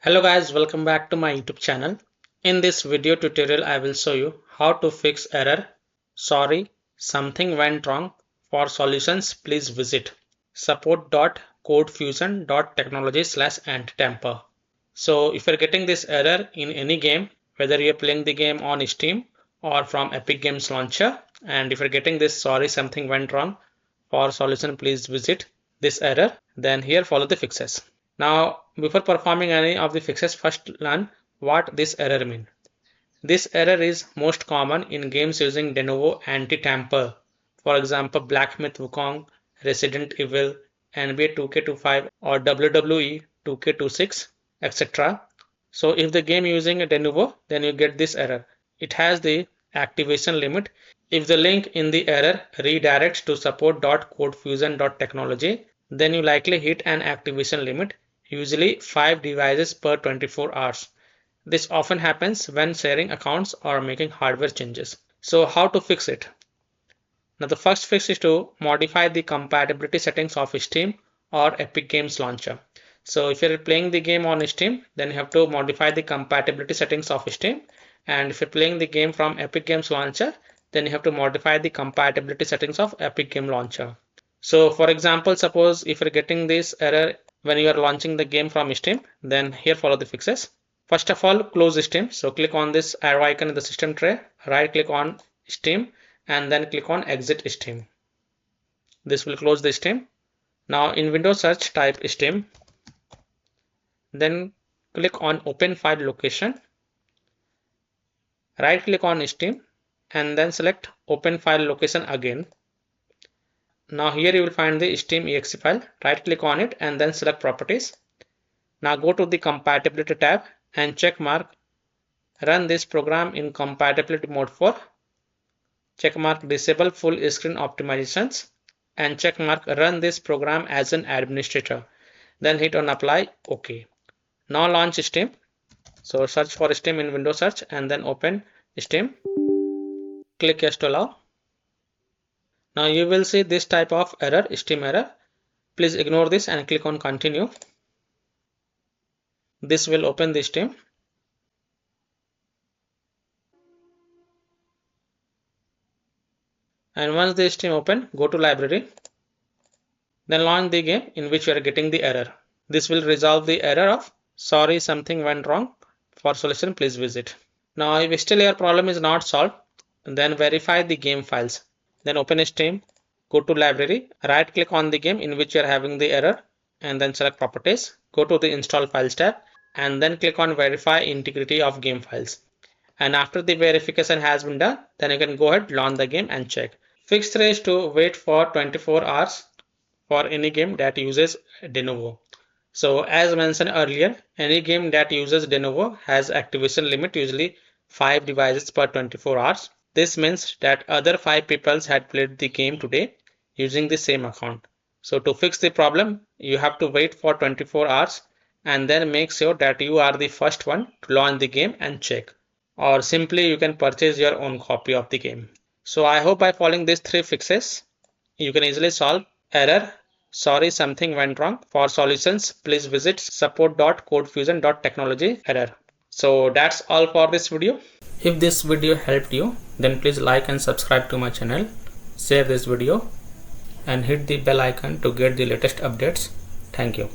Hello guys, welcome back to my YouTube channel. In this video tutorial, I will show you how to fix error. Sorry, something went wrong. For solutions, please visit support.codefusion.technology/anti-tamper. So if you're getting this error in any game, whether you're playing the game on Steam or from Epic Games Launcher, and if you're getting this sorry, something went wrong, for solution, please visit this error, then here follow the fixes. Now, before performing any of the fixes, first learn what this error means. This error is most common in games using Denuvo anti-tamper. For example, Black Myth Wukong, Resident Evil, NBA 2K25 or WWE 2K26, etc. So if the game using a Denuvo, then you get this error. It has the activation limit. If the link in the error redirects to support.codefusion.technology, then you likely hit an activation limit, usually 5 devices per 24 hours. This often happens when sharing accounts or making hardware changes. So how to fix it? Now the first fix is to modify the compatibility settings of Steam or Epic Games Launcher. So if you're playing the game on Steam, then you have to modify the compatibility settings of Steam. And if you're playing the game from Epic Games Launcher, then you have to modify the compatibility settings of Epic Game Launcher. So for example, suppose if you're getting this error when you are launching the game from Steam, then here follow the fixes. First of all, close Steam. So click on this arrow icon in the system tray, right click on Steam and then click on exit Steam. This will close the Steam. Now in Windows search type Steam, then click on open file location, right click on Steam and then select open file location again. Now here you will find the Steam exe file, right click on it and then select properties. Now go to the compatibility tab and check mark run this program in compatibility mode for, check mark disable full screen optimizations and check mark run this program as an administrator. Then hit on apply, OK. Now launch Steam. So search for Steam in Windows search and then open Steam. Click yes to allow. Now you will see this type of error, Steam error. Please ignore this and click on continue. This will open the Steam. And once the Steam open, go to library. Then launch the game in which you are getting the error. This will resolve the error of sorry something went wrong. For solution, please visit. Now if still your problem is not solved, then verify the game files. Then open Steam, go to library, right click on the game in which you are having the error and then select properties. Go to the install files tab and then click on verify integrity of game files. And after the verification has been done, then you can go ahead, launch the game and check. Fix 3 is to wait for 24 hours for any game that uses Denuvo. So as mentioned earlier, any game that uses Denuvo has activation limit, usually 5 devices per 24 hours. This means that other 5 people had played the game today using the same account. So to fix the problem, you have to wait for 24 hours and then make sure that you are the first one to launch the game and check. Or simply you can purchase your own copy of the game. So I hope by following these 3 fixes, you can easily solve error. Sorry, something went wrong. For solutions, please visit support.codefusion.technology error. So that's all for this video. If this video helped you, then please like and subscribe to my channel, share this video and hit the bell icon to get the latest updates. Thank you.